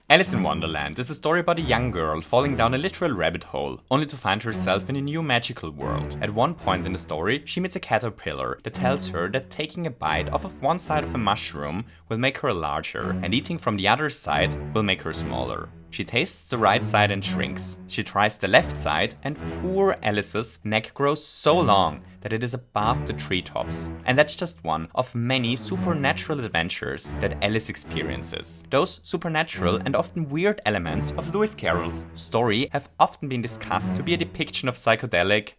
Alice in Wonderland is a story about a young girl falling down a literal rabbit hole, only to find herself in a new magical world. At one point in the story, she meets a caterpillar that tells her that taking a bite off of one side of a mushroom will make her larger, and eating from the other side will make her smaller. She tastes the right side and shrinks. She tries the left side, and poor Alice's neck grows so long that it is above the treetops. And that's just one of many supernatural adventures that Alice experiences. Those supernatural and often weird elements of Lewis Carroll's story have often been discussed to be a depiction of psychedelic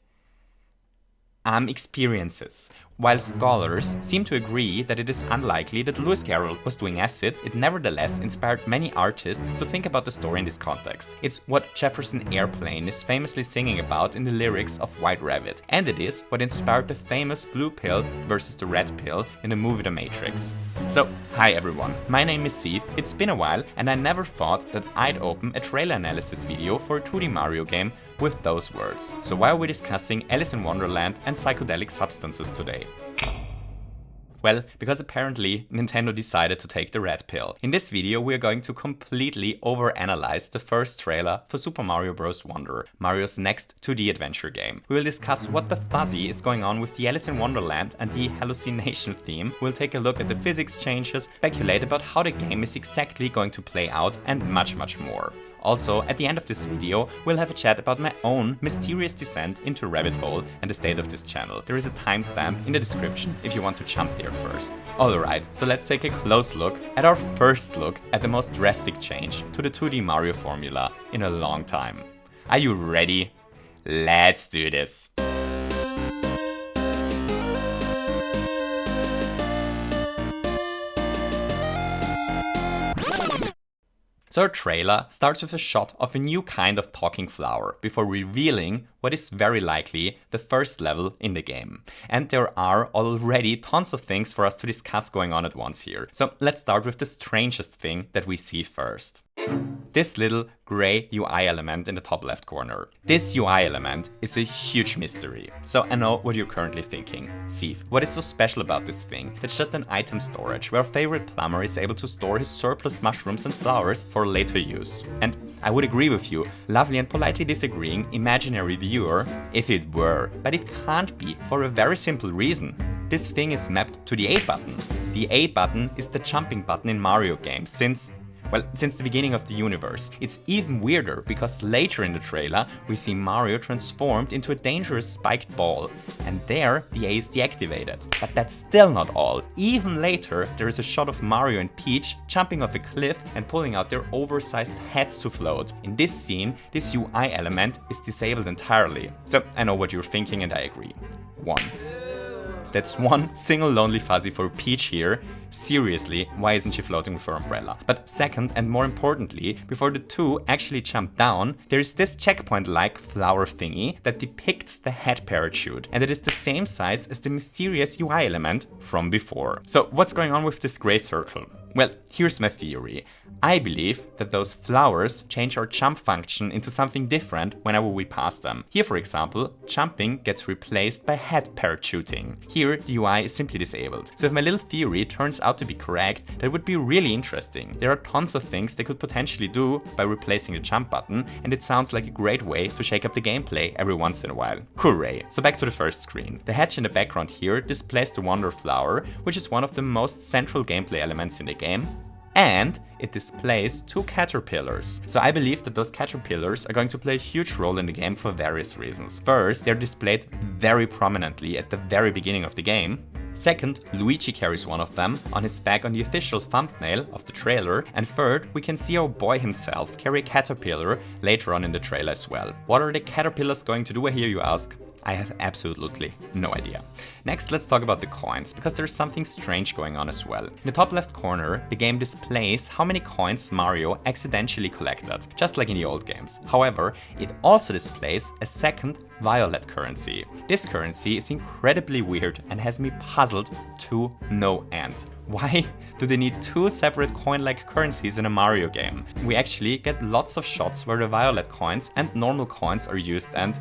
experiences. While scholars seem to agree that it is unlikely that Lewis Carroll was doing acid, it nevertheless inspired many artists to think about the story in this context. It's what Jefferson Airplane is famously singing about in the lyrics of White Rabbit, and it is what inspired the famous blue pill versus the red pill in the movie The Matrix. So, hi everyone, my name is Ceave. It's been a while, and I never thought that I'd open a trailer analysis video for a 2D Mario game with those words. So why are we discussing Alice in Wonderland and psychedelic substances today? Well, because apparently Nintendo decided to take the red pill. In this video we are going to completely overanalyze the first trailer for Super Mario Bros. Wonder, Mario's next 2D adventure game. We will discuss what the fuzzy is going on with the Alice in Wonderland and the hallucination theme. We'll take a look at the physics changes, speculate about how the game is exactly going to play out, and much more. Also, at the end of this video, we'll have a chat about my own mysterious descent into a rabbit hole and the state of this channel. There is a timestamp in the description if you want to jump there first. Alright, so let's take a close look at our first look at the most drastic change to the 2D Mario formula in a long time. Are you ready? Let's do this! So our trailer starts with a shot of a new kind of talking flower before revealing what is very likely the first level in the game. And there are already tons of things for us to discuss going on at once here. So let's start with the strangest thing that we see first. This little gray UI element in the top left corner. This UI element is a huge mystery. So I know what you're currently thinking. Ceave, what is so special about this thing? It's just an item storage where our favorite plumber is able to store his surplus mushrooms and flowers for later use. And I would agree with you, lovely and politely disagreeing imaginary viewer, if it were. But it can't be, for a very simple reason. This thing is mapped to the A button. The A button is the jumping button in Mario games since the beginning of the universe. It's even weirder because later in the trailer we see Mario transformed into a dangerous spiked ball, and there the A is deactivated. But that's still not all. Even later there is a shot of Mario and Peach jumping off a cliff and pulling out their oversized heads to float. In this scene, this UI element is disabled entirely. So I know what you're thinking, and I agree. That's one single lonely fuzzy for Peach here. Seriously, why isn't she floating with her umbrella? But second, and more importantly, before the two actually jump down, there is this checkpoint-like flower thingy that depicts the head parachute, and it is the same size as the mysterious UI element from before. So what's going on with this gray circle? Well, here's my theory. I believe that those flowers change our jump function into something different whenever we pass them. Here, for example, jumping gets replaced by head parachuting. Here, the UI is simply disabled. So if my little theory turns out to be correct, that would be really interesting. There are tons of things they could potentially do by replacing the jump button, and it sounds like a great way to shake up the gameplay every once in a while. Hooray! So back to the first screen. The hedge in the background here displays the Wonder Flower, which is one of the most central gameplay elements in the game. And it displays two caterpillars. So I believe that those caterpillars are going to play a huge role in the game for various reasons. First, they're displayed very prominently at the very beginning of the game. Second, Luigi carries one of them on his back on the official thumbnail of the trailer. And third, we can see our boy himself carry a caterpillar later on in the trailer as well. What are the caterpillars going to do, I hear you ask? I have absolutely no idea. Next, let's talk about the coins, because there's something strange going on as well. In the top left corner, the game displays how many coins Mario accidentally collected, just like in the old games. However, it also displays a second violet currency. This currency is incredibly weird and has me puzzled to no end. Why do they need two separate coin-like currencies in a Mario game? We actually get lots of shots where the violet coins and normal coins are used, and,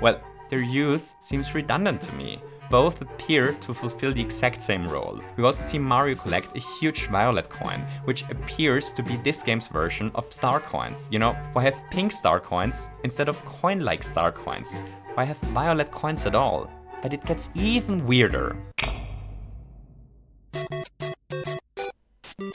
well, their use seems redundant to me. both appear to fulfill the exact same role. We also see Mario collect a huge violet coin, which appears to be this game's version of star coins. You know, why have pink star coins instead of coin-like star coins? Why have violet coins at all? But it gets even weirder.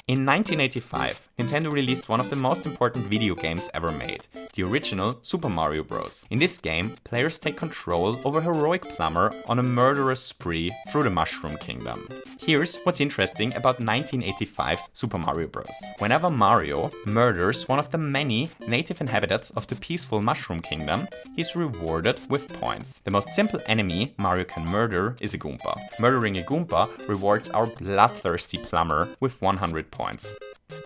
In 1985, Nintendo released one of the most important video games ever made, the original Super Mario Bros. In this game, players take control over a heroic plumber on a murderous spree through the Mushroom Kingdom. Here's what's interesting about 1985's Super Mario Bros. Whenever Mario murders one of the many native inhabitants of the peaceful Mushroom Kingdom, he's rewarded with points. The most simple enemy Mario can murder is a Goomba. Murdering a Goomba rewards our bloodthirsty plumber with 100 points.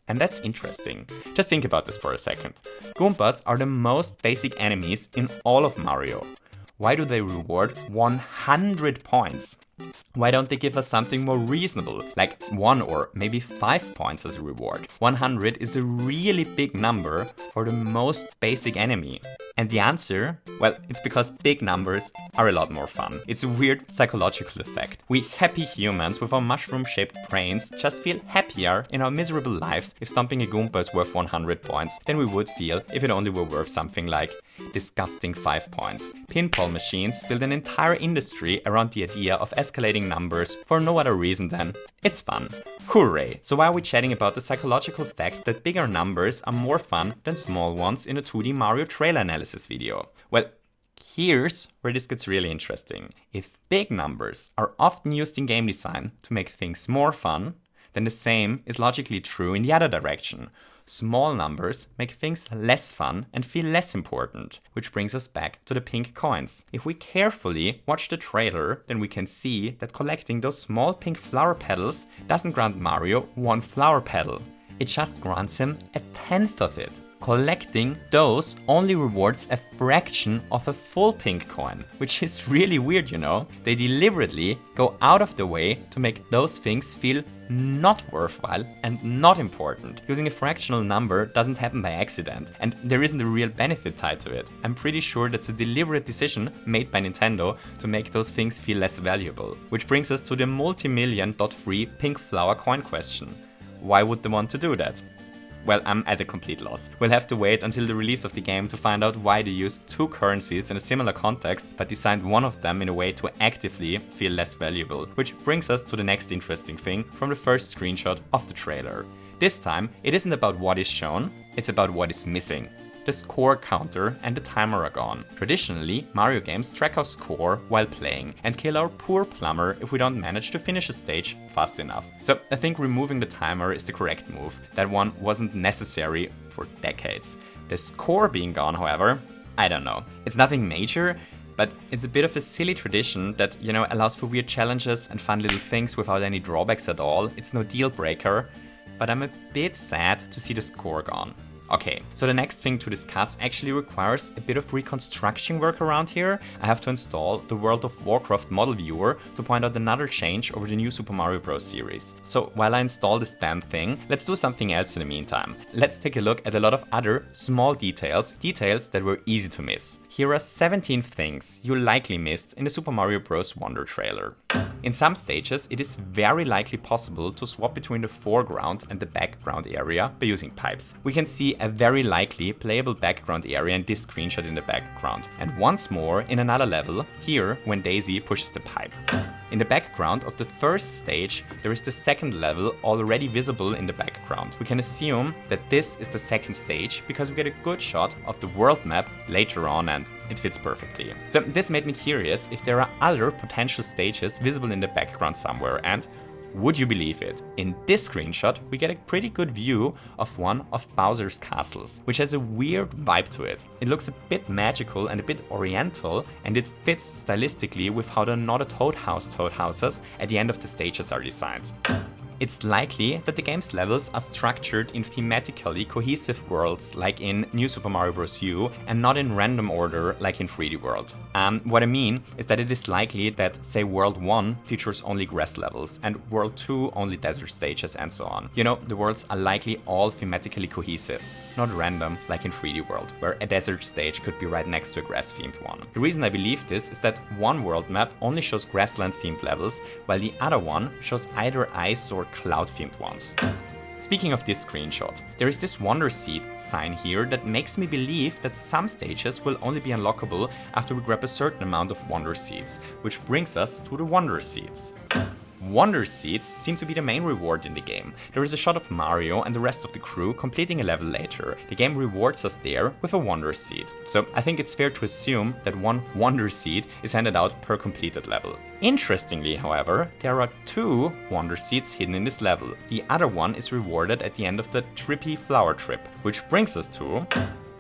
And that's interesting. Just think about this for a second. Goombas are the most basic enemies in all of Mario. Why do they reward 100 points? Why don't they give us something more reasonable, like 1 or maybe 5 points as a reward? 100 is a really big number for the most basic enemy. And the answer? Well, it's because big numbers are a lot more fun. It's a weird psychological effect. We happy humans with our mushroom-shaped brains just feel happier in our miserable lives if stomping a Goomba is worth 100 points than we would feel if it only were worth something like disgusting 5 points. Pinball machines build an entire industry around the idea of escalating numbers for no other reason than it's fun. Hooray! So why are we chatting about the psychological fact that bigger numbers are more fun than small ones in a 2D Mario trailer analysis video? Well, here's where this gets really interesting. If big numbers are often used in game design to make things more fun, then the same is logically true in the other direction. Small numbers make things less fun and feel less important, which brings us back to the pink coins. If we carefully watch the trailer, then we can see that collecting those small pink flower petals doesn't grant Mario 1 flower petal. It just grants him a 1/10 of it. Collecting those only rewards a fraction of a full pink coin, which is really weird, you know? They deliberately go out of the way to make those things feel not worthwhile and not important. Using a fractional number doesn't happen by accident, and there isn't a real benefit tied to it. I'm pretty sure that's a deliberate decision made by Nintendo to make those things feel less valuable. Which brings us to the multi-million.free pink flower coin question. Why would they want to do that? Well, I'm at a complete loss. We'll have to wait until the release of the game to find out why they used 2 currencies in a similar context, but designed one of them in a way to actively feel less valuable. Which brings us to the next interesting thing from the first screenshot of the trailer. This time, it isn't about what is shown, it's about what is missing. The score counter and the timer are gone. Traditionally, Mario games track our score while playing and kill our poor plumber if we don't manage to finish a stage fast enough. So I think removing the timer is the correct move. That one wasn't necessary for decades. The score being gone, however, I don't know. It's nothing major, but it's a bit of a silly tradition that, you know, allows for weird challenges and fun little things without any drawbacks at all. It's no deal breaker, but I'm a bit sad to see the score gone. Okay, so the next thing to discuss actually requires a bit of reconstruction work around here. I have to install the World of Warcraft model viewer to point out another change over the new Super Mario Bros. Series. So while I install this damn thing, let's do something else in the meantime. Let's take a look at a lot of other small details that were easy to miss. Here are 17 things you likely missed in the Super Mario Bros. Wonder trailer. In some stages, it is very likely possible to swap between the foreground and the background area by using pipes. We can see a very likely playable background area in this screenshot in the background, and once more in another level, here when Daisy pushes the pipe. In the background of the first stage, there is the second level already visible in the background. We can assume that this is the second stage because we get a good shot of the world map later on and it fits perfectly. So this made me curious if there are other potential stages visible in the background somewhere, and would you believe it? In this screenshot, we get a pretty good view of one of Bowser's castles, which has a weird vibe to it. It looks a bit magical and a bit oriental, and it fits stylistically with how the Not a Toad House Toad houses at the end of the stages are designed. It's likely that the game's levels are structured in thematically cohesive worlds like in New Super Mario Bros. U and not in random order like in 3D World. What I mean is that it is likely that, say, World 1 features only grass levels and World 2 only desert stages and so on. You know, the worlds are likely all thematically cohesive, not random like in 3D World, where a desert stage could be right next to a grass-themed one. The reason I believe this is that one world map only shows grassland-themed levels, while the other one shows either ice or cloud-themed ones. Speaking of this screenshot, there is this Wonder Seed sign here that makes me believe that some stages will only be unlockable after we grab a certain amount of Wonder Seeds, which brings us to the Wonder Seeds. Wonder Seeds seem to be the main reward in the game. There is a shot of Mario and the rest of the crew completing a level later. The game rewards us there with a Wonder Seed. So I think it's fair to assume that one Wonder Seed is handed out per completed level. Interestingly, however, there are 2 Wonder Seeds hidden in this level. The other one is rewarded at the end of the Trippy Flower Trip, which brings us to...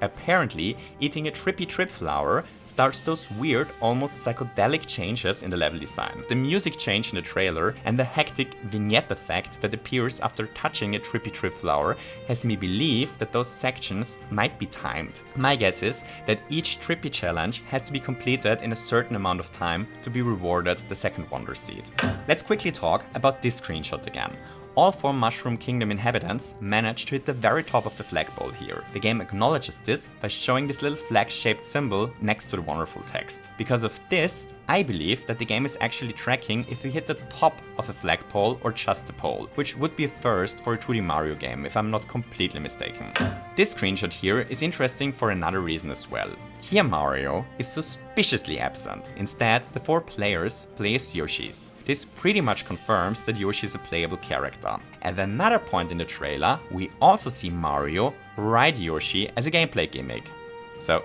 Apparently, eating a Trippy Trip flower starts those weird, almost psychedelic changes in the level design. The music change in the trailer and the hectic vignette effect that appears after touching a Trippy Trip flower has me believe that those sections might be timed. My guess is that each Trippy challenge has to be completed in a certain amount of time to be rewarded the second Wonder Seed. Let's quickly talk about this screenshot again. All 4 Mushroom Kingdom inhabitants manage to hit the very top of the flagpole here. The game acknowledges this by showing this little flag-shaped symbol next to the wonderful text. Because of this, I believe that the game is actually tracking if we hit the top of a flagpole or just the pole, which would be a first for a 2D Mario game if I'm not completely mistaken. This screenshot here is interesting for another reason as well. Here Mario is suspiciously absent. Instead, the 4 players play as Yoshis. This pretty much confirms that Yoshi is a playable character. At another point in the trailer, we also see Mario ride Yoshi as a gameplay gimmick. So,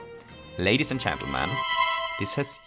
ladies and gentlemen, this has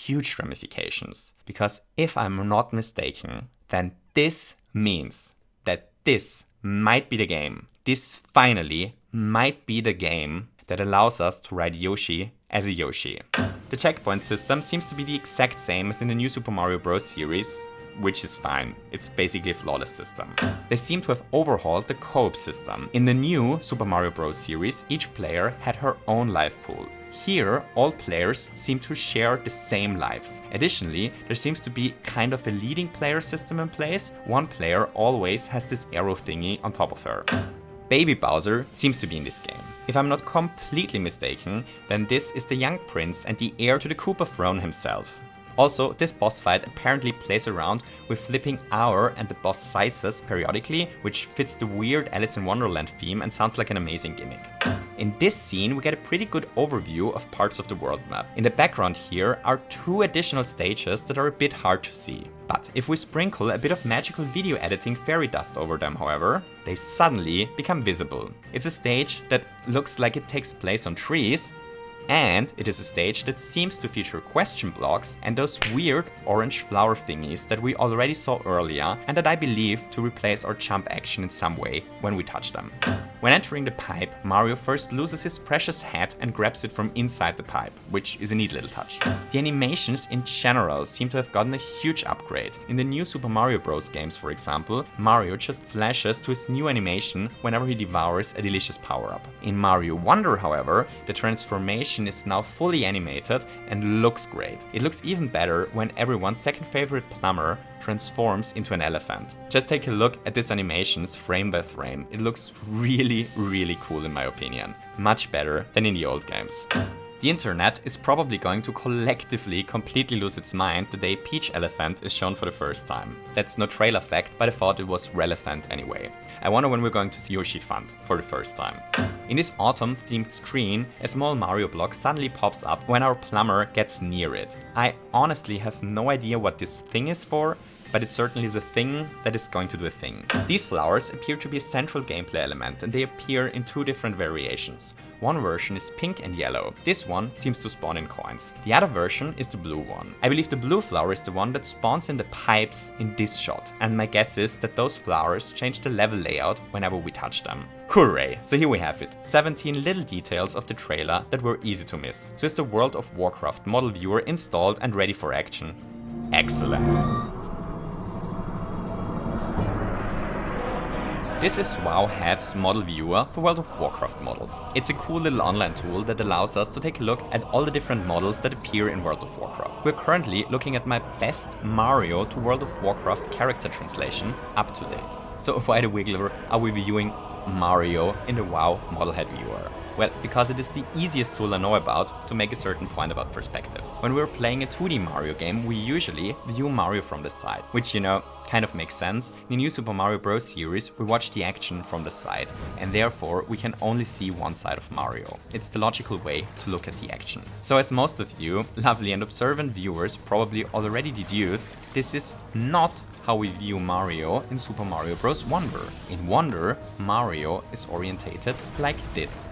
huge ramifications, because if I'm not mistaken, then this means that this might be the game. This finally might be the game that allows us to ride Yoshi as a Yoshi. The checkpoint system seems to be the exact same as in the New Super Mario Bros. Series, which is fine. It's basically a flawless system. They seem to have overhauled the co-op system. In the new Super Mario Bros. Series, each player had her own life pool. Here, all players seem to share the same lives. Additionally, there seems to be kind of a leading player system in place. One player always has this arrow thingy on top of her. Baby Bowser seems to be in this game. If I'm not completely mistaken, then this is the young prince and the heir to the Koopa throne himself. Also, this boss fight apparently plays around with flipping hour and the boss sizes periodically, which fits the weird Alice in Wonderland theme and sounds like an amazing gimmick. In this scene, we get a pretty good overview of parts of the world map. In the background here are 2 additional stages that are a bit hard to see. But if we sprinkle a bit of magical video editing fairy dust over them, however, they suddenly become visible. It's a stage that looks like it takes place on trees, and it is a stage that seems to feature question blocks and those weird orange flower thingies that we already saw earlier and that I believe to replace our jump action in some way when we touch them. When entering the pipe, Mario first loses his precious hat and grabs it from inside the pipe, which is a neat little touch. The animations in general seem to have gotten a huge upgrade. In the new Super Mario Bros. Games, for example, Mario just flashes to his new animation whenever he devours a delicious power-up. In Mario Wonder, however, the transformation is now fully animated and looks great. It looks even better when everyone's second favorite plumber transforms into an elephant. Just take a look at these animations frame by frame. It looks really cool in my opinion. Much better than in the old games. The internet is probably going to collectively completely lose its mind the day Peach Elephant is shown for the first time. That's no trailer fact, but I thought it was relevant anyway. I wonder when we're going to see Yoshi Fund for the first time. In this autumn-themed screen, a small Mario block suddenly pops up when our plumber gets near it. I honestly have no idea what this thing is for, but it certainly is a thing that is going to do a thing. These flowers appear to be a central gameplay element, and they appear in 2 different variations. One version is pink and yellow. This one seems to spawn in coins. The other version is the blue one. I believe the blue flower is the one that spawns in the pipes in this shot, and my guess is that those flowers change the level layout whenever we touch them. Hooray! So here we have it. 17 little details of the trailer that were easy to miss. So is the World of Warcraft model viewer installed and ready for action? Excellent! This is Wowhead's model viewer for World of Warcraft models. It's a cool little online tool that allows us to take a look at all the different models that appear in World of Warcraft. We're currently looking at my best Mario to World of Warcraft character translation up to date. So why the wiggler are we viewing Mario in the WoW model head viewer? Well, because it is the easiest tool I know about to make a certain point about perspective. When we're playing a 2D Mario game, we usually view Mario from the side, which, you know, kind of makes sense. In the new Super Mario Bros. Series, we watch the action from the side, and therefore we can only see one side of Mario. It's the logical way to look at the action. So as most of you, lovely and observant viewers, probably already deduced, this is not how we view Mario in Super Mario Bros. Wonder. In Wonder, Mario is orientated like this.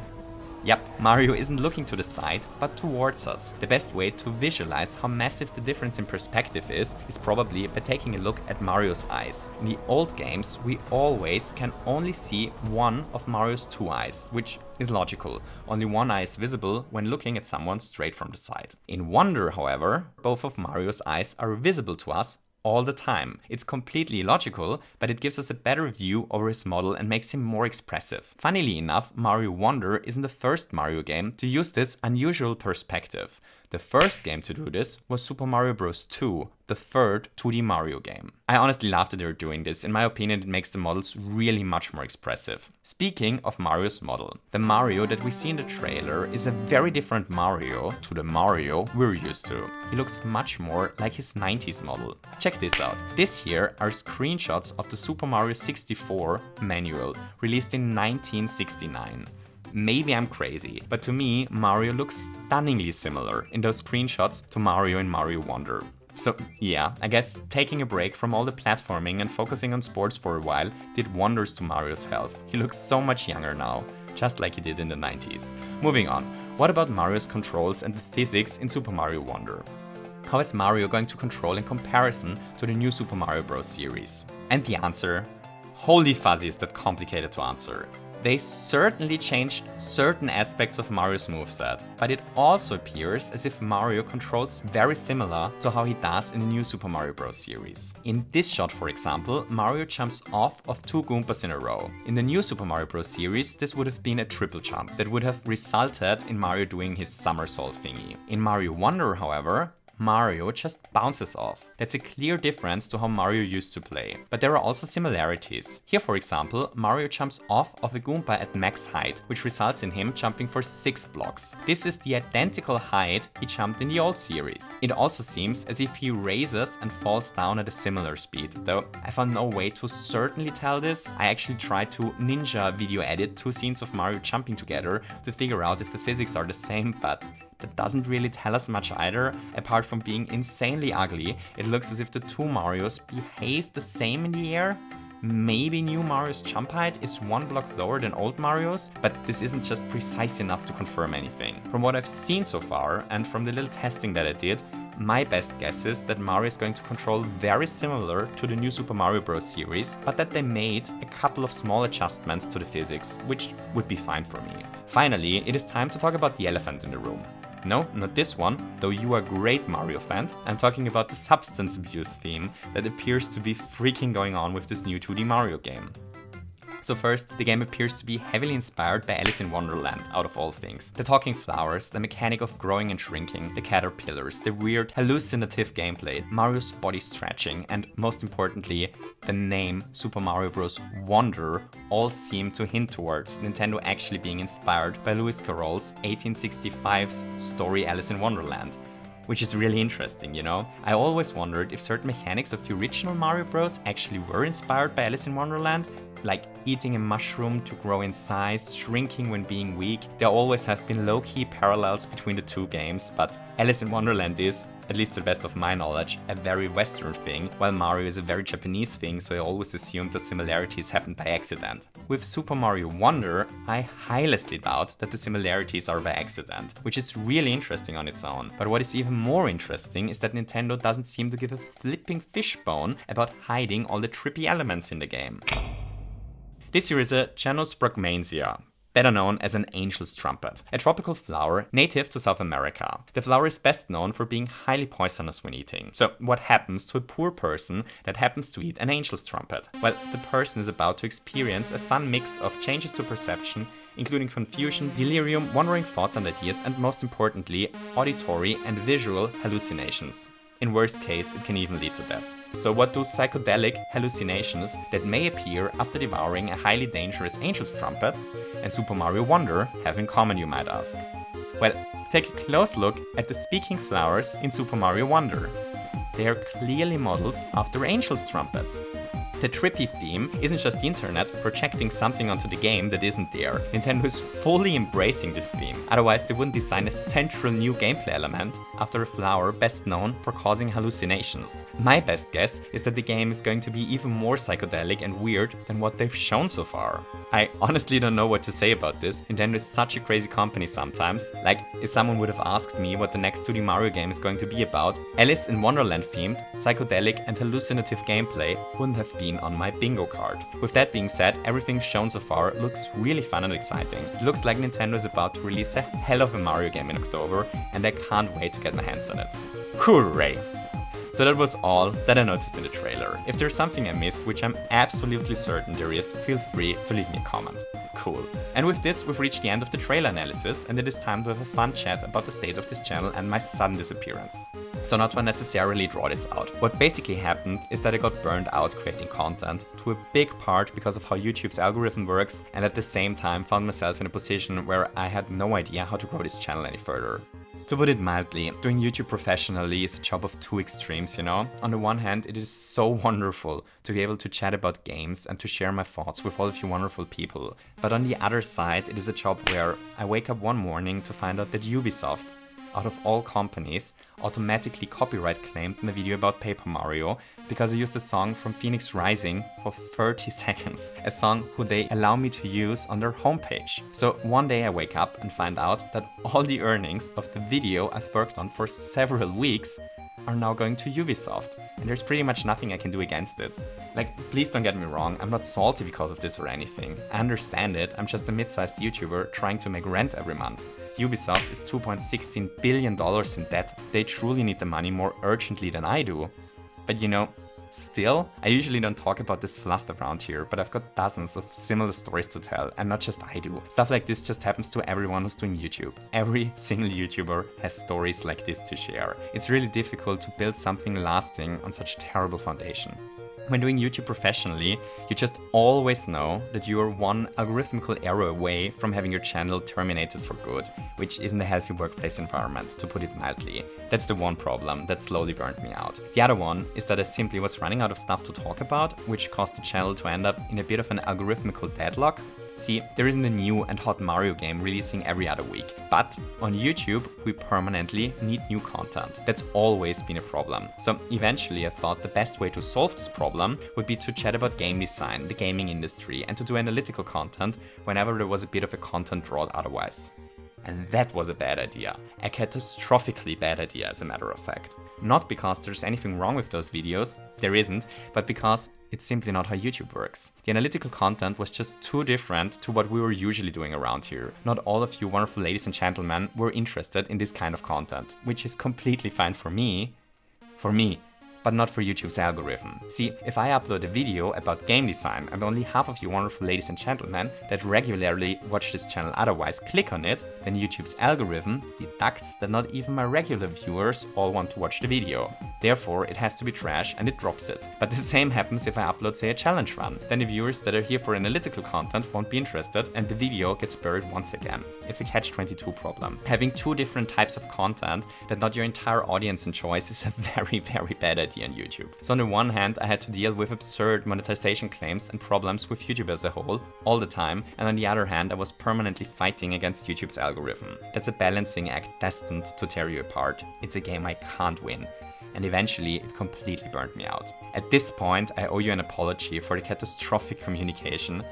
Yep, Mario isn't looking to the side, but towards us. The best way to visualize how massive the difference in perspective is probably by taking a look at Mario's eyes. In the old games, we always can only see one of Mario's two eyes, which is logical. Only one eye is visible when looking at someone straight from the side. In Wonder, however, both of Mario's eyes are visible to us all the time. It's completely illogical, but it gives us a better view over his model and makes him more expressive. Funnily enough, Mario Wonder isn't the first Mario game to use this unusual perspective. The first game to do this was Super Mario Bros. 2, the third 2D Mario game. I honestly love that they're doing this. In my opinion, it makes the models really much more expressive. Speaking of Mario's model, the Mario that we see in the trailer is a very different Mario to the Mario we're used to. He looks much more like his 90s model. Check this out. This here are screenshots of the Super Mario 64 manual, released in 1969. Maybe I'm crazy, but to me, Mario looks stunningly similar in those screenshots to Mario in Mario Wonder. So yeah, I guess taking a break from all the platforming and focusing on sports for a while did wonders to Mario's health. He looks so much younger now, just like he did in the 90s. Moving on, what about Mario's controls and the physics in Super Mario Wonder? How is Mario going to control in comparison to the new Super Mario Bros. Series? And the answer? Holy fuzzy, is that complicated to answer. They certainly changed certain aspects of Mario's moveset, but it also appears as if Mario controls very similar to how he does in the new Super Mario Bros. Series. In this shot, for example, Mario jumps off of two Goombas in a row. In the new Super Mario Bros. Series, this would have been a triple jump that would have resulted in Mario doing his somersault thingy. In Mario Wonder, however, Mario just bounces off. That's a clear difference to how Mario used to play. But there are also similarities. Here, for example, Mario jumps off of a Goomba at max height, which results in him jumping for 6 blocks. This is the identical height he jumped in the old series. It also seems as if he raises and falls down at a similar speed, though I found no way to certainly tell this. I actually tried to ninja video edit 2 scenes of Mario jumping together to figure out if the physics are the same, but that doesn't really tell us much either. Apart from being insanely ugly, it looks as if the two Marios behave the same in the air. Maybe new Mario's jump height is 1 block lower than old Mario's, but this isn't just precise enough to confirm anything. From what I've seen so far, and from the little testing that I did, my best guess is that Mario is going to control very similar to the new Super Mario Bros. Series, but that they made a couple of small adjustments to the physics, which would be fine for me. Finally, it is time to talk about the elephant in the room. No, not this one, though you are a great Mario fan. I'm talking about the substance abuse theme that appears to be freaking going on with this new 2D Mario game. So first, the game appears to be heavily inspired by Alice in Wonderland, out of all things. The talking flowers, the mechanic of growing and shrinking, the caterpillars, the weird hallucinative gameplay, Mario's body stretching, and most importantly, the name Super Mario Bros. Wonder all seem to hint towards Nintendo actually being inspired by Lewis Carroll's 1865's story Alice in Wonderland. Which is really interesting, you know? I always wondered if certain mechanics of the original Mario Bros. Actually were inspired by Alice in Wonderland, like eating a mushroom to grow in size, shrinking when being weak. There always have been low-key parallels between the two games, but Alice in Wonderland is, at least to the best of my knowledge, a very Western thing, while Mario is a very Japanese thing, so I always assumed the similarities happened by accident. With Super Mario Wonder, I highly doubt that the similarities are by accident, which is really interesting on its own. But what is even more interesting is that Nintendo doesn't seem to give a flipping fishbone about hiding all the trippy elements in the game. This here is a Janus Brachmansia. better known as an angel's trumpet, a tropical flower native to South America. The flower is best known for being highly poisonous when eating. So what happens to a poor person that happens to eat an angel's trumpet? Well, the person is about to experience a fun mix of changes to perception, including confusion, delirium, wandering thoughts and ideas, and most importantly, auditory and visual hallucinations. In worst case, it can even lead to death. So what do psychedelic hallucinations that may appear after devouring a highly dangerous angel's trumpet and Super Mario Wonder have in common, you might ask? Well, take a close look at the speaking flowers in Super Mario Wonder. They are clearly modeled after angel's trumpets. The trippy theme isn't just the internet projecting something onto the game that isn't there. Nintendo is fully embracing this theme, otherwise they wouldn't design a central new gameplay element after a flower best known for causing hallucinations. My best guess is that the game is going to be even more psychedelic and weird than what they've shown so far. I honestly don't know what to say about this. Nintendo is such a crazy company sometimes. Like, if someone would have asked me what the next 2D Mario game is going to be about, Alice in Wonderland themed, psychedelic and hallucinative gameplay wouldn't have been on my bingo card. With that being said, everything shown so far looks really fun and exciting. It looks like Nintendo is about to release a hell of a Mario game in October, and I can't wait to get my hands on it. Hooray! So that was all that I noticed in the trailer. If there's something I missed, which I'm absolutely certain there is, feel free to leave me a comment. Cool. And with this, we've reached the end of the trailer analysis, and it is time to have a fun chat about the state of this channel and my sudden disappearance. So not to unnecessarily draw this out. What basically happened is that I got burned out creating content, to a big part because of how YouTube's algorithm works, and at the same time found myself in a position where I had no idea how to grow this channel any further. To put it mildly, doing YouTube professionally is a job of two extremes, you know? On the one hand, it is so wonderful to be able to chat about games and to share my thoughts with all of you wonderful people. But on the other side, it is a job where I wake up one morning to find out that Ubisoft, out of all companies, automatically copyright claimed my video about Paper Mario because I used a song from Phoenix Rising for 30 seconds, a song who they allow me to use on their homepage. So one day I wake up and find out that all the earnings of the video I've worked on for several weeks are now going to Ubisoft, and there's pretty much nothing I can do against it. Like, please don't get me wrong, I'm not salty because of this or anything. I understand it, I'm just a mid-sized YouTuber trying to make rent every month. Ubisoft is $2.16 billion in debt. They truly need the money more urgently than I do. But you know, still, I usually don't talk about this fluff around here, but I've got dozens of similar stories to tell, and not just I do. Stuff like this just happens to everyone who's doing YouTube. Every single YouTuber has stories like this to share. It's really difficult to build something lasting on such a terrible foundation. When doing YouTube professionally, you just always know that you are one algorithmical error away from having your channel terminated for good, which isn't a healthy workplace environment, to put it mildly. That's the one problem that slowly burned me out. The other one is that I simply was running out of stuff to talk about, which caused the channel to end up in a bit of an algorithmical deadlock. See, there isn't a new and hot Mario game releasing every other week, but on YouTube we permanently need new content. That's always been a problem. So eventually I thought the best way to solve this problem would be to chat about game design, the gaming industry, and to do analytical content whenever there was a bit of a content drought otherwise. And that was a bad idea. A catastrophically bad idea, as a matter of fact. Not because there's anything wrong with those videos, there isn't, but because it's simply not how YouTube works. The analytical content was just too different to what we were usually doing around here. Not all of you wonderful ladies and gentlemen were interested in this kind of content, which is completely fine for me, but not for YouTube's algorithm. See, if I upload a video about game design and only half of you wonderful ladies and gentlemen that regularly watch this channel otherwise click on it, then YouTube's algorithm deducts that not even my regular viewers all want to watch the video. Therefore, it has to be trash and it drops it. But the same happens if I upload, say, a challenge run. Then the viewers that are here for analytical content won't be interested and the video gets buried once again. It's a catch-22 problem. Having two different types of content that not your entire audience enjoys is a very, very bad idea on YouTube. So on the one hand, I had to deal with absurd monetization claims and problems with YouTube as a whole, all the time, and on the other hand, I was permanently fighting against YouTube's algorithm. That's a balancing act destined to tear you apart. It's a game I can't win. And eventually, it completely burned me out. At this point, I owe you an apology for the catastrophic communication.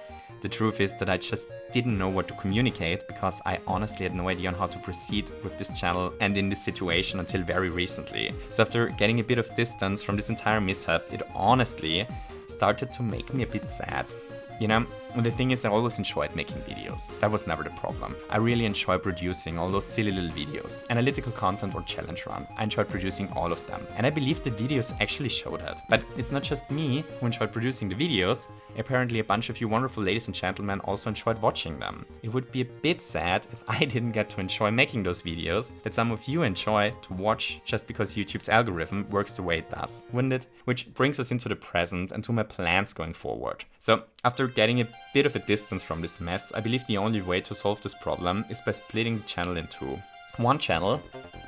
The truth is that I just didn't know what to communicate because I honestly had no idea on how to proceed with this channel and in this situation until very recently. So after getting a bit of distance from this entire mishap, it honestly started to make me a bit sad. You know, the thing is, I always enjoyed making videos. That was never the problem. I really enjoy producing all those silly little videos, analytical content or challenge run. I enjoyed producing all of them. And I believe the videos actually show that. But it's not just me who enjoyed producing the videos. Apparently a bunch of you wonderful ladies and gentlemen also enjoyed watching them. It would be a bit sad if I didn't get to enjoy making those videos that some of you enjoy to watch just because YouTube's algorithm works the way it does, wouldn't it? Which brings us into the present and to my plans going forward. So after getting a bit of a distance from this mess, I believe the only way to solve this problem is by splitting the channel in two. One channel,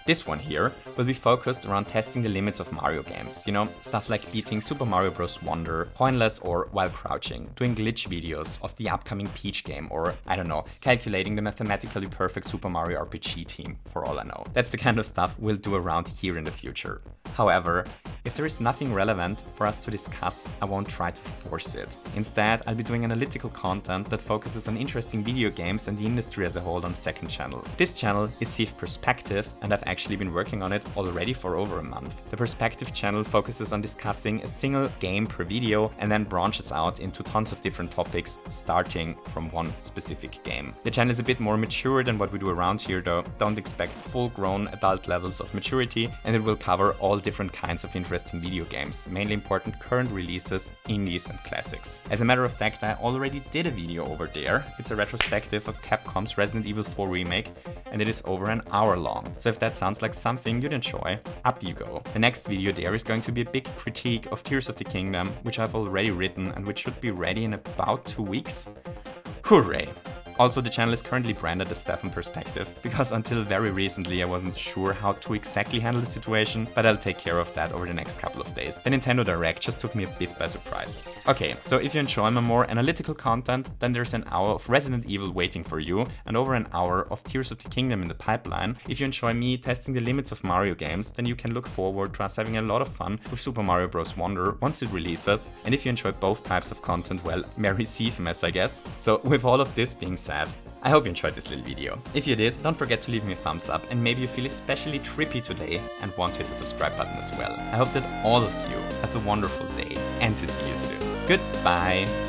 this one here, will be focused around testing the limits of Mario games. You know, stuff like beating Super Mario Bros. Wonder, pointless or while crouching, doing glitch videos of the upcoming Peach game, or, I don't know, calculating the mathematically perfect Super Mario RPG team, for all I know. That's the kind of stuff we'll do around here in the future. However, if there is nothing relevant for us to discuss, I won't try to force it. Instead, I'll be doing analytical content that focuses on interesting video games and the industry as a whole on the second channel. This channel is Ceave Perspective, and I've actually been working on it already for over a month. The Perspective channel focuses on discussing a single game per video and then branches out into tons of different topics, starting from one specific game. The channel is a bit more mature than what we do around here though. Don't expect full-grown adult levels of maturity, and it will cover all different kinds of interesting video games, mainly important current releases, indies and classics. As a matter of fact, I already did a video over there. It's a retrospective of Capcom's Resident Evil 4 remake, and it is over an hour long. So if that sounds like something you'd enjoy, up you go. The next video there is going to be a big critique of Tears of the Kingdom, which I've already written and which should be ready in about 2 weeks. Hooray! Also, the channel is currently branded as Stefan Perspective, because until very recently I wasn't sure how to exactly handle the situation, but I'll take care of that over the next couple of days. The Nintendo Direct just took me a bit by surprise. Okay, so if you enjoy my more analytical content, then there's an hour of Resident Evil waiting for you, and over an hour of Tears of the Kingdom in the pipeline. If you enjoy me testing the limits of Mario games, then you can look forward to us having a lot of fun with Super Mario Bros. Wonder once it releases. And if you enjoy both types of content, well, merry Ceave-mess, I guess. So with all of this being said, I hope you enjoyed this little video. If you did, don't forget to leave me a thumbs up, and maybe you feel especially trippy today and want to hit the subscribe button as well. I hope that all of you have a wonderful day and to see you soon. Goodbye!